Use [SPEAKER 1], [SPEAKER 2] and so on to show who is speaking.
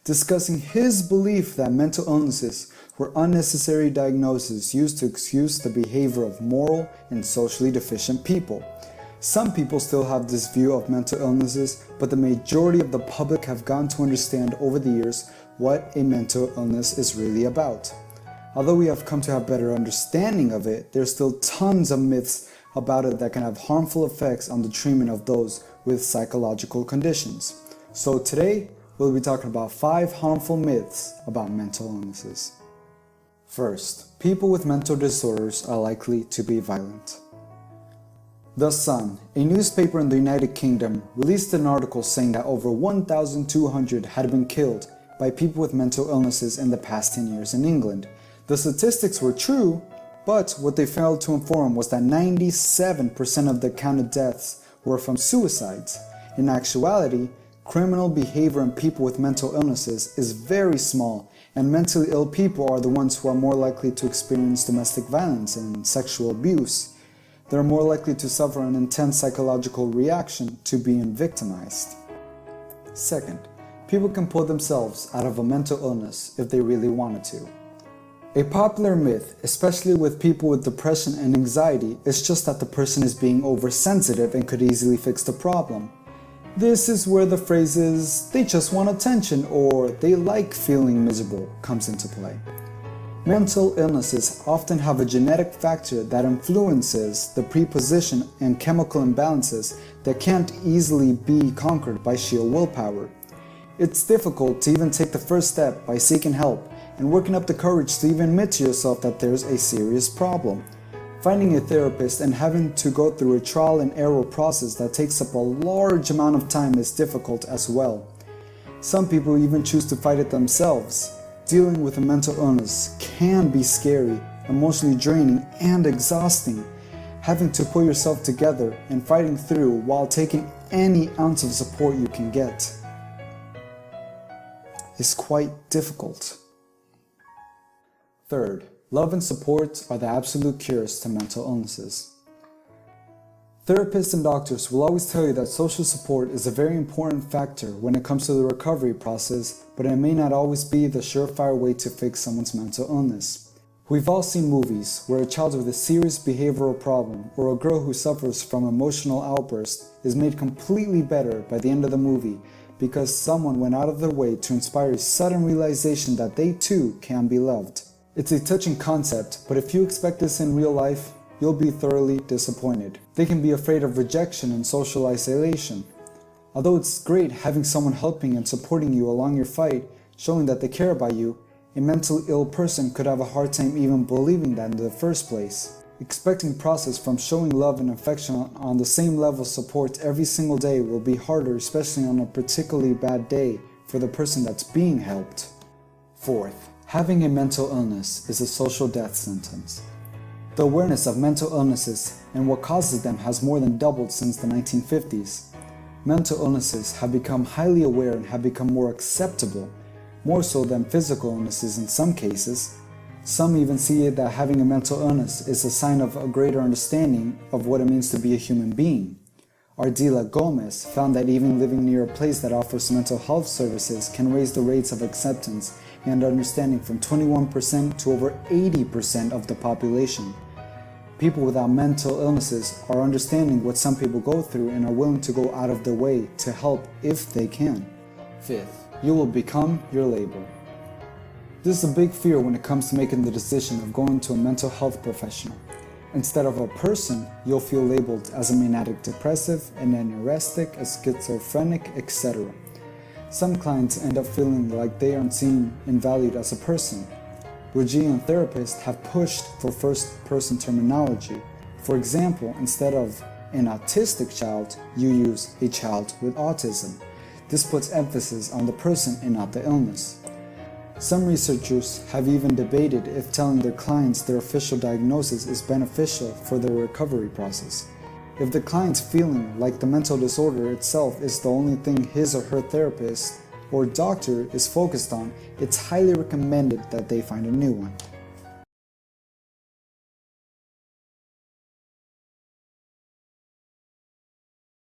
[SPEAKER 1] discussing his belief that mental illnesses were unnecessary diagnoses used to excuse the behavior of moral and socially deficient people. Some people still have this view of mental illnesses, but the majority of the public have gotten to understand over the years what a mental illness is really about. Although we have come to have better understanding of it, there's still tons of myths about it that can have harmful effects on the treatment of those with psychological conditions. So today, we'll be talking about 5 harmful myths about mental illnesses. First, people with mental disorders are likely to be violent. The Sun, a newspaper in the United Kingdom, released an article saying that over 1,200 had been killed by people with mental illnesses in the past 10 years in England. The statistics were true, but what they failed to inform was that 97% of the counted deaths were from suicides. In actuality, criminal behavior in people with mental illnesses is very small, and mentally ill people are the ones who are more likely to experience domestic violence and sexual abuse. They're more likely to suffer an intense psychological reaction to being victimized. Second, people can pull themselves out of a mental illness if they really wanted to. A popular myth, especially with people with depression and anxiety, is just that the person is being oversensitive and could easily fix the problem. This is where the phrases, "they just want attention" or "they like feeling miserable" comes into play. Mental illnesses often have a genetic factor that influences the preposition and chemical imbalances that can't easily be conquered by sheer willpower. It's difficult to even take the first step by seeking help and working up the courage to even admit to yourself that there's a serious problem. Finding a therapist and having to go through a trial and error process that takes up a large amount of time is difficult as well. Some people even choose to fight it themselves. Dealing with a mental illness can be scary, emotionally draining, and exhausting. Having to pull yourself together and fighting through while taking any ounce of support you can get is quite difficult. Third, love and support are the absolute cures to mental illnesses. Therapists and doctors will always tell you that social support is a very important factor when it comes to the recovery process, but it may not always be the surefire way to fix someone's mental illness. We've all seen movies where a child with a serious behavioral problem or a girl who suffers from emotional outbursts is made completely better by the end of the movie because someone went out of their way to inspire a sudden realization that they too can be loved. It's a touching concept, but if you expect this in real life, you'll be thoroughly disappointed. They can be afraid of rejection and social isolation. Although it's great having someone helping and supporting you along your fight, showing that they care about you, a mentally ill person could have a hard time even believing that in the first place. Expecting process from showing love and affection on the same level of support every single day will be harder, especially on a particularly bad day for the person that's being helped. Fourth, having a mental illness is a social death sentence. The awareness of mental illnesses and what causes them has more than doubled since the 1950s. Mental illnesses have become highly aware and have become more acceptable, more so than physical illnesses in some cases. Some even see that having a mental illness is a sign of a greater understanding of what it means to be a human being. Ardila Gomez found that even living near a place that offers mental health services can raise the rates of acceptance and understanding from 21% to over 80% of the population. People without mental illnesses are understanding what some people go through and are willing to go out of their way to help if they can. Fifth, you will become your label. This is a big fear when it comes to making the decision of going to a mental health professional. Instead of a person, you'll feel labeled as a manic depressive, an anorexic, a schizophrenic, etc. Some clients end up feeling like they aren't seen and valued as a person. Bridgian therapists have pushed for first-person terminology. For example, instead of an autistic child, you use a child with autism. This puts emphasis on the person and not the illness. Some researchers have even debated if telling their clients their official diagnosis is beneficial for their recovery process. If the client's feeling like the mental disorder itself is the only thing his or her therapist or doctor is focused on, it's highly recommended that they find a new one.